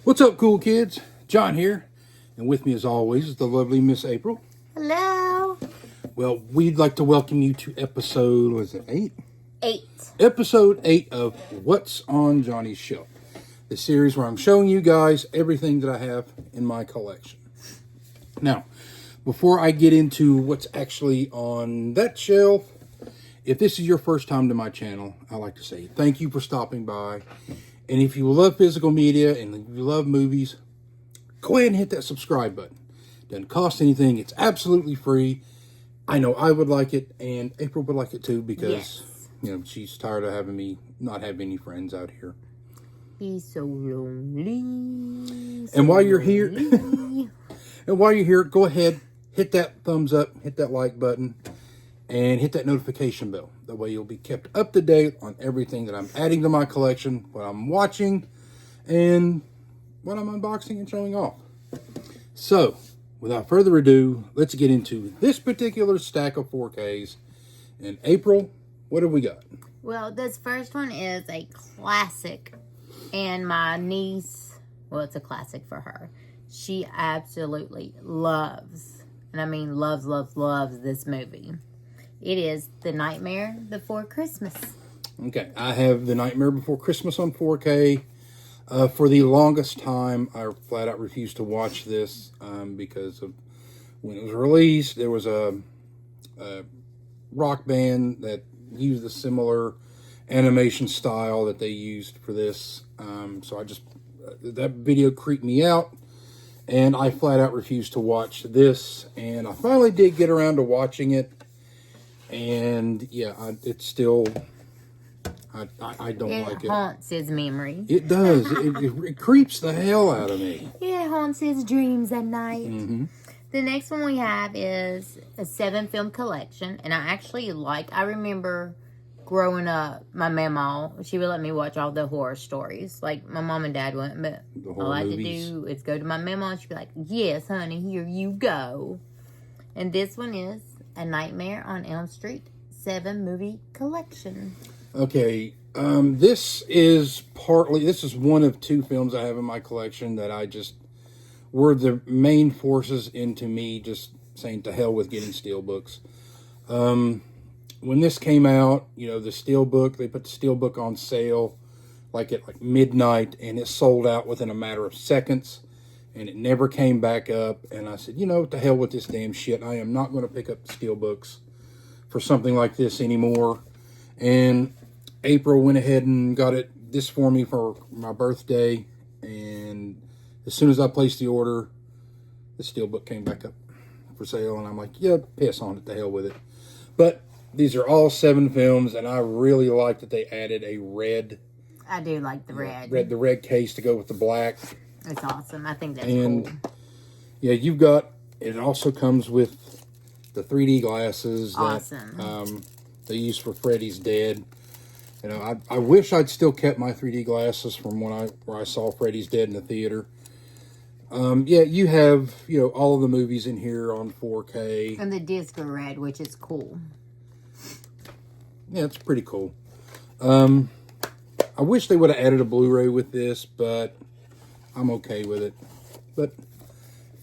What's up, cool kids? John here, and with me as always is the lovely Miss April. Hello. Well, we'd like to welcome you to episode, was it 8? 8. Episode 8 of What's on Johnny's Shelf, the series where I'm showing you guys everything that I have in my collection. Now, before I get into what's actually on that shelf, if this is your first time to my channel, I'd like to say thank you for stopping by. And if you love physical media and if you love movies, go ahead and hit that subscribe button. Doesn't cost anything. It's absolutely free. I know I would like it, and April would like it too, because she's tired of having me not have any friends out here. He's so lonely. And while you're here, go ahead, hit that thumbs up, hit that like button, and hit that notification bell. That way you'll be kept up to date on everything that I'm adding to my collection, what I'm watching, and what I'm unboxing and showing off. So, without further ado, let's get into this particular stack of 4Ks. And April, what have we got? Well, this first one is a classic. And my niece, well, it's a classic for her. She absolutely loves, and I mean loves this movie. It is The Nightmare Before Christmas. Okay, I have The Nightmare Before Christmas on 4K. For the longest time, I flat out refused to watch this because of when it was released. There was a rock band that used a similar animation style that they used for this. So that video creeped me out, and I flat out refused to watch this. And I finally did get around to watching it. And yeah, it's still, I don't like it. It haunts his memory. It does. It creeps the hell out of me. It haunts his dreams at night. Mm-hmm. The next one we have is a 7-film collection. And I remember growing up, my mama, she would let me watch all the horror stories. Like, my mom and dad wouldn't, but all I had to do is go to my mama and she'd be like, yes, honey, here you go. And this one is A Nightmare on Elm Street 7 movie collection. Okay, this is one of 2 films I have in my collection that I just were the main forces into me just saying to hell with getting steelbooks. When this came out, the steelbook, they put the steelbook on sale at midnight, and it sold out within a matter of seconds, and it never came back up. And I said, to hell with this damn shit. I am not going to pick up the steelbooks for something like this anymore. And April went ahead and got this for me for my birthday, and as soon as I placed the order, the steelbook came back up for sale, and I'm like, yeah, piss on it, to hell with it. But these are all 7 films, and I really like that they added a red. I do like the red. The red case to go with the black. It's awesome. I think that's cool. Yeah, it also comes with the 3D glasses that they use for Freddy's Dead. I wish I'd still kept my 3D glasses from where I saw Freddy's Dead in the theater. Yeah, you have, all of the movies in here on 4K. And the discs are red, which is cool. Yeah, it's pretty cool. I wish they would have added a Blu-ray with this, but I'm okay with it. But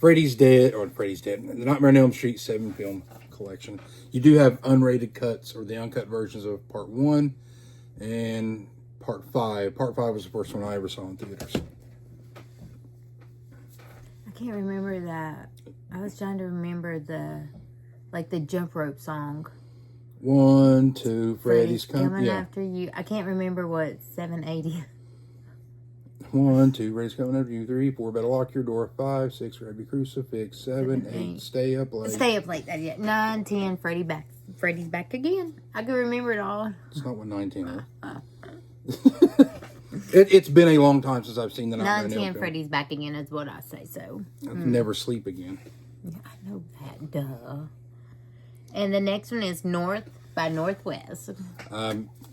The Nightmare on Elm Street 7 film collection. You do have unrated cuts, or the uncut versions of Part 1 and Part 5. Part 5 was the first one I ever saw in theaters. I can't remember that. I was trying to remember the jump rope song. 1, 2, Freddy's coming after you. I can't remember what 780. 1, 2, Freddy's coming after you. 3, 4, better lock your door. 5, 6, grab your crucifix. 7, 8, stay up late. Stay up late. 9, 10, Freddy's back again. I can remember it all. It's not what 9, 10 are. It's been a long time since I've seen the 9, 10, Freddy's back again is what I say. So I'll never sleep again. Yeah, I know that. Duh. And the next one is North by Northwest.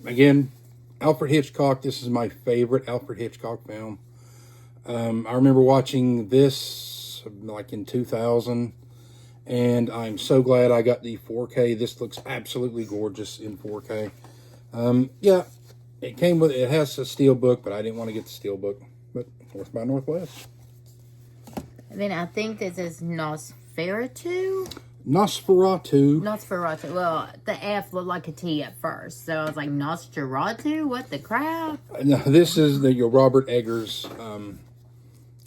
Again, Alfred Hitchcock. This is my favorite Alfred Hitchcock film. I remember watching this in 2000, and I'm so glad I got the 4K. This looks absolutely gorgeous in 4K. Yeah, it has a steel book, but I didn't want to get the steel book. But North by Northwest. And then I think this is Nosferatu. Nosferatu. Well, the F looked like a T at first, so I was like, Nosferatu? What the crap? No, this is the Robert Eggers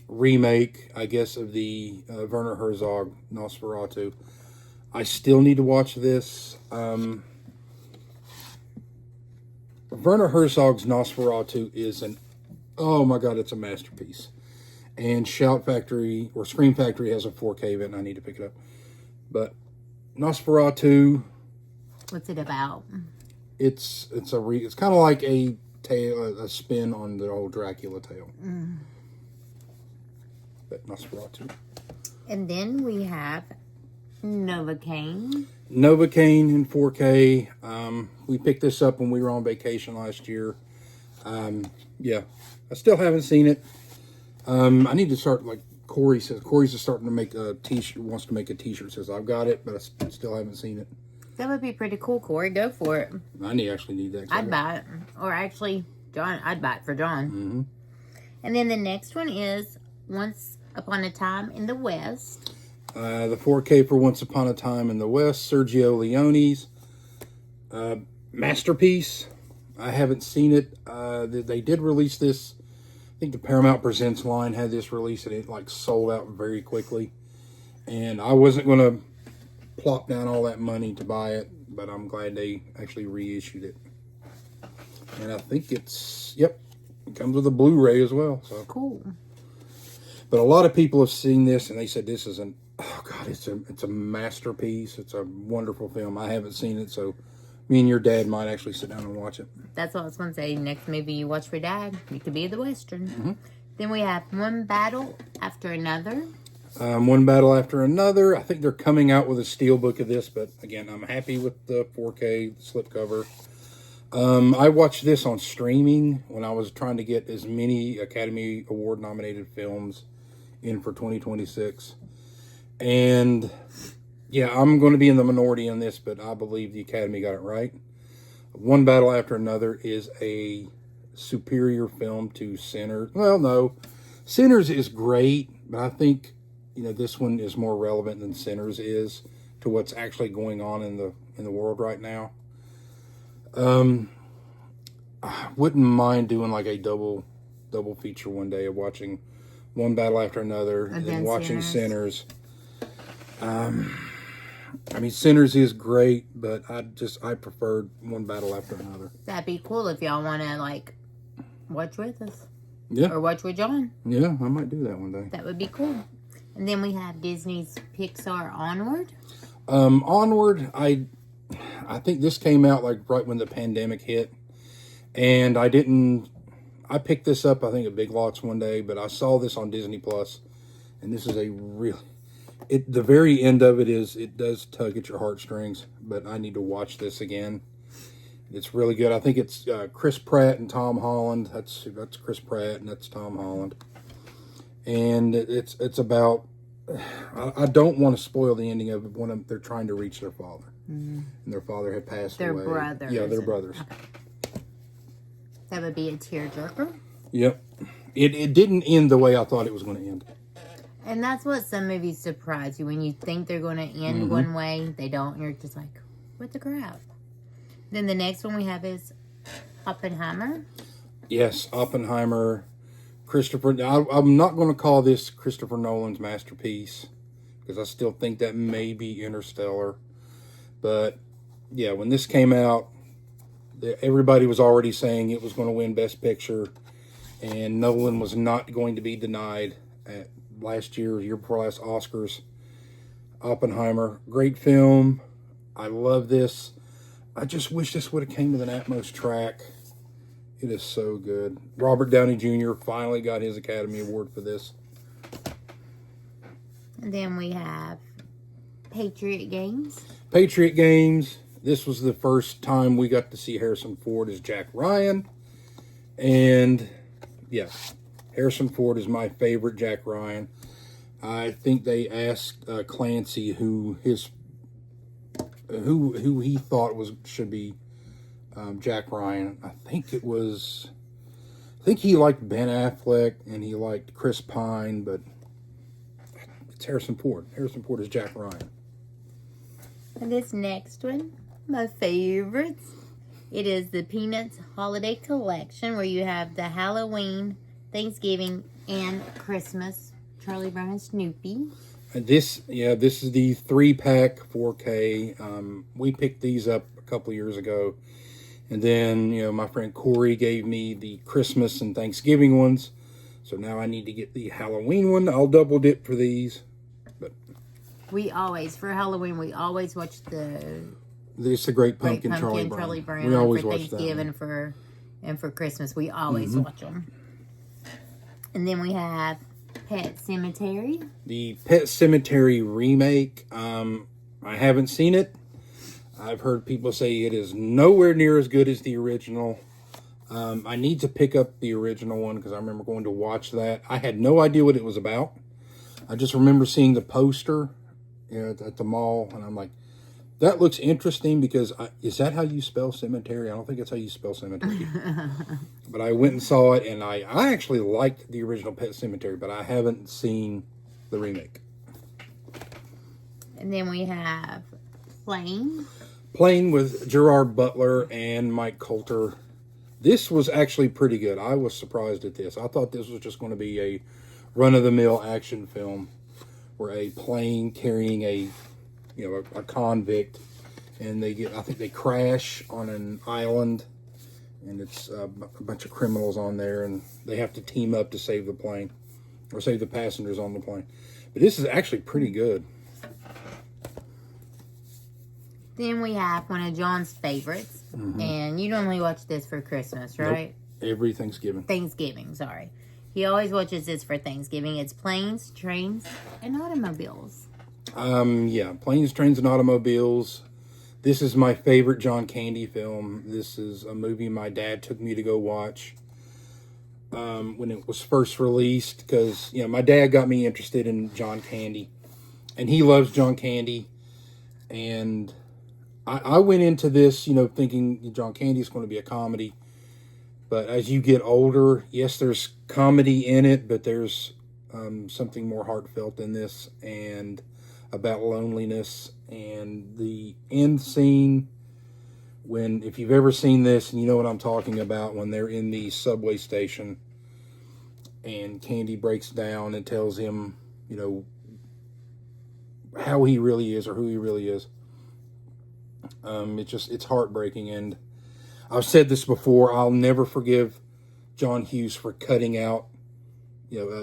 remake, I guess, of the Werner Herzog Nosferatu. I still need to watch this. Werner Herzog's Nosferatu is oh my God, it's a masterpiece. And Shout Factory, or Scream Factory, has a 4K of it, and I need to pick it up. But Nosferatu, What's it about? it's kind of like a spin on the old Dracula tale. But Nosferatu. And then we have Novocaine. Novocaine in 4K. We picked this up when we were on vacation last year. Yeah, I still haven't seen it. I need to start, like Corey says. Corey's just starting to make a t-shirt. Wants to make a t-shirt. Says I've got it, but I still haven't seen it. That would be pretty cool, Corey. Go for it. Actually need that. I'd buy it. Or actually, John, I'd buy it for John. Mm-hmm. And then the next one is Once Upon a Time in the West. The 4K for Once Upon a Time in the West, Sergio Leone's masterpiece. I haven't seen it. They did release this. I think the Paramount Presents line had this release, and it like sold out very quickly. And I wasn't going to plop down all that money to buy it, but I'm glad they actually reissued it. And I think it comes with a Blu-ray as well. So cool. But a lot of people have seen this, and they said this is it's a masterpiece. It's a wonderful film. I haven't seen it, so me and your dad might actually sit down and watch it. That's what I was going to say. Next movie you watch for Dad, it could be the Western. Mm-hmm. Then we have One Battle After Another. One Battle After Another. I think they're coming out with a steelbook of this, but again, I'm happy with the 4K slipcover. I watched this on streaming when I was trying to get as many Academy Award nominated films in for 2026. And yeah, I'm going to be in the minority on this, but I believe the Academy got it right. One Battle After Another is a superior film to Sinners. Well, no. Sinners is great, but I think, this one is more relevant than Sinners is to what's actually going on in the world right now. I wouldn't mind doing like a double feature one day of watching One Battle After Another and then watching Sinners. Sinners is great, but I preferred One Battle After Another. That'd be cool if y'all want to watch with us. Yeah. Or watch with John. Yeah, I might do that one day. That would be cool. And then we have Disney's Pixar Onward. Onward, I think this came out right when the pandemic hit. And I picked this up, I think, at Big Lots one day, but I saw this on Disney Plus. And this is the very end of it does tug at your heartstrings, but I need to watch this again. It's really good. I think it's Chris Pratt and Tom Holland. That's Chris Pratt and that's Tom Holland. And it's about, I don't want to spoil the ending of it. They're trying to reach their father. Mm-hmm. And their father had passed away. Their brothers. Yeah, they're brothers. Okay. That would be a tearjerker. Yep. It didn't end the way I thought it was going to end. And that's what some movies surprise you. When you think they're going to end one way, they don't. And you're just like, what the crap? Then the next one we have is Oppenheimer. Yes, Oppenheimer. Christopher. I'm not going to call this Christopher Nolan's masterpiece because I still think that may be Interstellar. But yeah, when this came out, everybody was already saying it was going to win Best Picture, and Nolan was not going to be denied at year before last Oscars. Oppenheimer, great film. I love this. I just wish this would have came with an Atmos track. It is so good. Robert Downey Jr. finally got his Academy Award for this. And then we have Patriot Games. Patriot Games. This was the first time we got to see Harrison Ford as Jack Ryan. And yeah, Harrison Ford is my favorite Jack Ryan. I think they asked Clancy who he thought should be Jack Ryan. I think think he liked Ben Affleck and he liked Chris Pine, but it's Harrison Ford. Harrison Ford is Jack Ryan. And this next one, my favorites. It is the Peanuts Holiday Collection, where you have the Halloween, Thanksgiving, and Christmas Charlie Brown and Snoopy. And this is the 3-pack 4K. We picked these up a couple years ago. And then, my friend Corey gave me the Christmas and Thanksgiving ones. So now I need to get the Halloween one. I'll double dip for these. But for Halloween, we always watch it's the Great Pumpkin, Charlie Brown. We always for watch Thanksgiving and for Christmas. We always watch them. And then we have Pet Cemetery. The Pet Cemetery remake. I haven't seen it. I've heard people say it is nowhere near as good as the original. I need to pick up the original one because I remember going to watch that. I had no idea what it was about. I just remember seeing the poster at the mall, and I'm like, that looks interesting because is that how you spell cemetery? I don't think it's how you spell cemetery. But I went and saw it, and I actually liked the original Pet Cemetery, but I haven't seen the remake. And then we have Plane with Gerard Butler and Mike Coulter. This was actually pretty good. I was surprised at this. I thought this was just going to be a run-of-the-mill action film where a plane carrying a convict, and I think they crash on an island, and it's a bunch of criminals on there, and they have to team up to save the plane or save the passengers on the plane. But this is actually pretty good. Then we have one of John's favorites, and you normally watch this for Christmas, right? Nope. Every Thanksgiving. Thanksgiving, sorry. He always watches this for Thanksgiving. It's Planes, Trains, and Automobiles. Planes, Trains, and Automobiles. This is my favorite John Candy film. This is a movie my dad took me to go watch when it was first released because, my dad got me interested in John Candy, and he loves John Candy, and I went into this, thinking John Candy is going to be a comedy. But as you get older, yes, there's comedy in it, but there's something more heartfelt in this and about loneliness. And the end scene, if you've ever seen this and you know what I'm talking about, when they're in the subway station and Candy breaks down and tells him, how he really is or who he really is. It's heartbreaking, and I've said this before. I'll never forgive John Hughes for cutting out,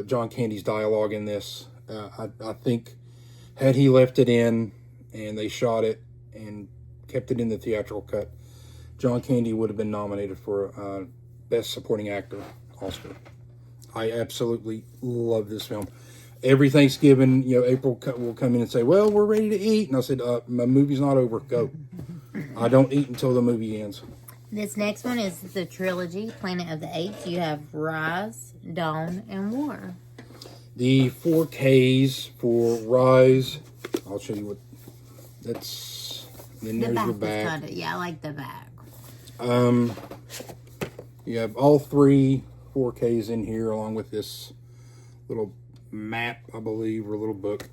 John Candy's dialogue in this. I think had he left it in and they shot it and kept it in the theatrical cut, John Candy would have been nominated for Best Supporting Actor Oscar. I absolutely love this film. Every Thanksgiving, April will come in and say, well, we're ready to eat. And I said, my movie's not over. Go. I don't eat until the movie ends. This next one is the trilogy, Planet of the Apes. You have Rise, Dawn, and War. The 4Ks for Rise, I'll show you what that's. Then there's the back. I like the back. You have all 3 4Ks in here, along with this little map, I believe, or a little book.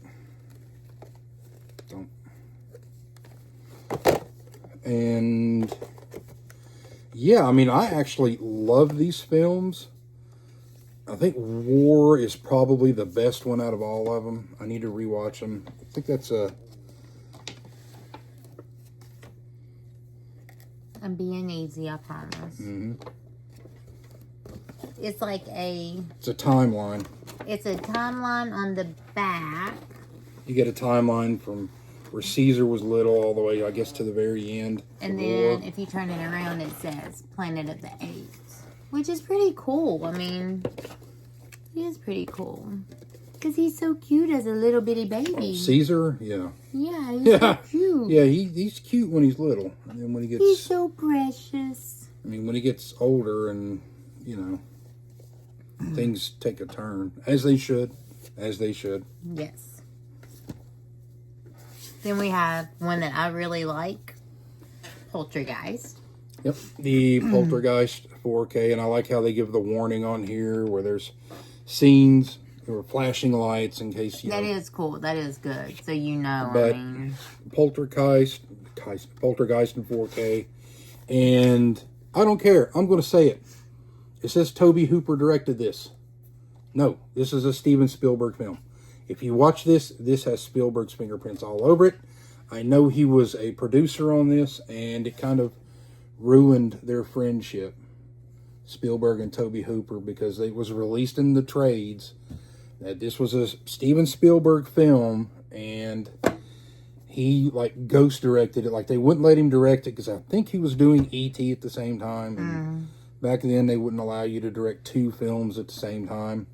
And I actually love these films. I think War is probably the best one out of all of them. I need to rewatch them. I think that's I'm being easy, I promise. Mm-hmm. It's like It's a timeline. It's a timeline on the back. You get a timeline from where Caesar was little all the way, I guess, to the very end. And then if you turn it around, it says Planet of the Apes, which is pretty cool. It is pretty cool. Because he's so cute as a little bitty baby. Caesar? Yeah. Yeah, he's so cute. Yeah, he's cute when he's little. And then when he gets... He's so precious. When he gets older and, things take a turn. As they should. Yes. Then we have one that I really like, Poltergeist. Yep, the Poltergeist 4K, and I like how they give the warning on here where there's scenes or flashing lights in case you That know. is cool. That is good. So you know, But I mean, Poltergeist in 4K, and I don't care. I'm going to say it. It says Tobe Hooper directed this. No, this is a Steven Spielberg film. If you watch this, this has Spielberg's fingerprints all over it. I know he was a producer on this, and it kind of ruined their friendship, Spielberg and Tobe Hooper, because it was released in the trades that this was a Steven Spielberg film, and he like ghost directed it. Like they wouldn't let him direct it because I think he was doing E.T. at the same time. And back then they wouldn't allow you to direct 2 films at the same time.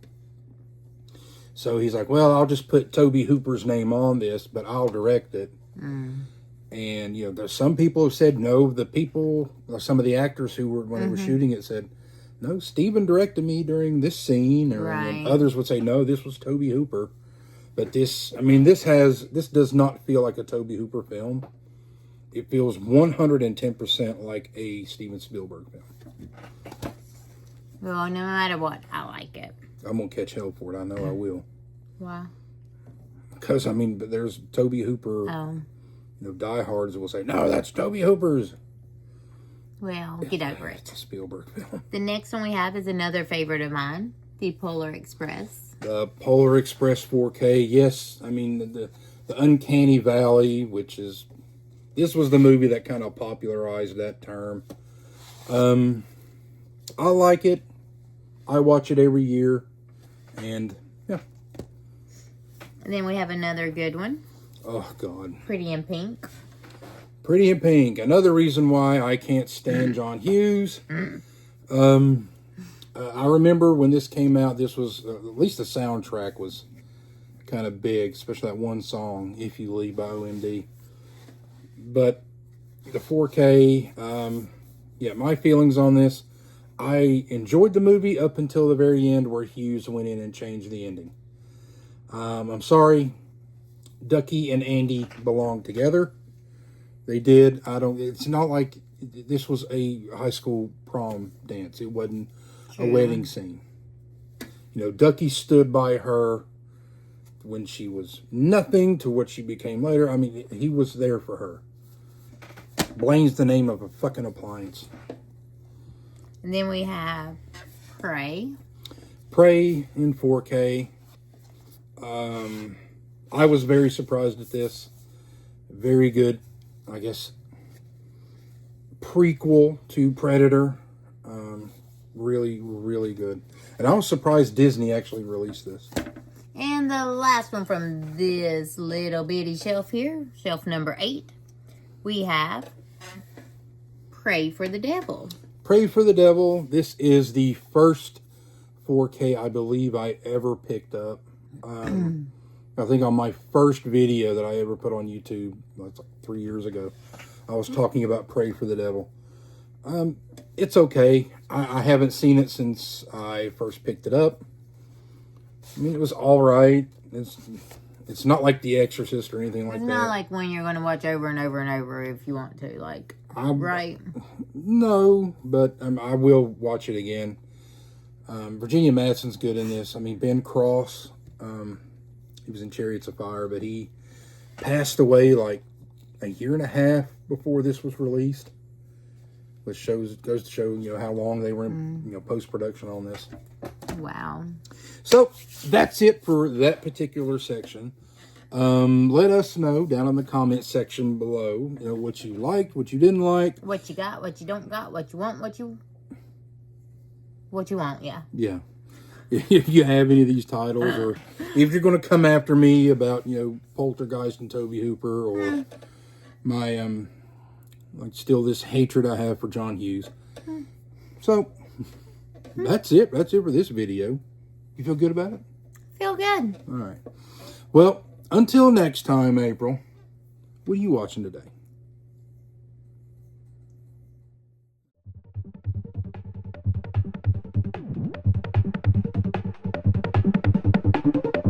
So he's like, well, I'll just put Tobe Hooper's name on this, but I'll direct it. And, you know, there's some people who said no. The people, some of the actors who were, when they were shooting it, said, no, Steven directed me during this scene. Or Right. others would say, no, this was Tobe Hooper. But this, I mean, this does not feel like a Tobe Hooper film. It feels 110% like a Steven Spielberg film. well, no matter what, I like it. I'm going to catch hell for it. I know I will. Wow. Because, I mean, but there's Tobe Hooper, Oh, you know, diehards will say, no, that's Tobe Hooper's. well, get over It's it. a Spielberg film. The next one we have is another favorite of mine, the Polar Express. Polar Express 4K, yes. I mean, the Uncanny Valley, which is, this was the movie that kind of popularized that term. I like it. I watch it every year. And, yeah. And then we have another good one, Oh, God. Pretty in Pink. Pretty in Pink. Another reason why I can't stand John Hughes. I remember when this came out, this was, at least the soundtrack was kind of big, especially that one song, If You Leave by OMD. But the 4K, yeah, my feelings on this, I enjoyed the movie up until the very end where Hughes went in and changed the ending. I'm sorry, Ducky and Andy belong together. They did. It's not like this was a high school prom dance. It wasn't a wedding scene. You know, Ducky stood by her when she was nothing to what she became later. I mean, he was there for her. Blaine's the name of a fucking appliance. And then we have Prey. Prey in 4K. I was very surprised at this. Very good, I guess, prequel to Predator. Really, really good. And I was surprised Disney actually released this. And the last one from this little bitty shelf here, shelf number 8, we have Pray for the Devil. Pray for the Devil. This is the first 4K I believe I ever picked up. I think on my first video that I ever put on YouTube, that's like 3 years ago, I was talking about Pray for the Devil. It's okay. I haven't seen it since I first picked it up. I mean, it was all right. It's not like The Exorcist or anything like It's that. not like when you're going to watch over and over and over if you want to, like, right? No, but I will watch it again. Virginia Madsen's good in this. I mean, Ben Cross, he was in Chariots of Fire, but he passed away like a year and a half before this was released. Which goes to show, you know, how long they were in, you know, post-production on this. Wow. So, that's it for that particular section. Let us know down in the comment section below, you know, what you liked, what you didn't like. What you got, what you don't got, what you want, what you want, yeah. Yeah. If you have any of these titles, or if you're going to come after me about, you know, Poltergeist and Tobe Hooper, or my, like, still this hatred I have for John Hughes. So, that's it. That's it for this video. You feel good about it? Feel good. All right. Well, until next time, April, what are you watching today?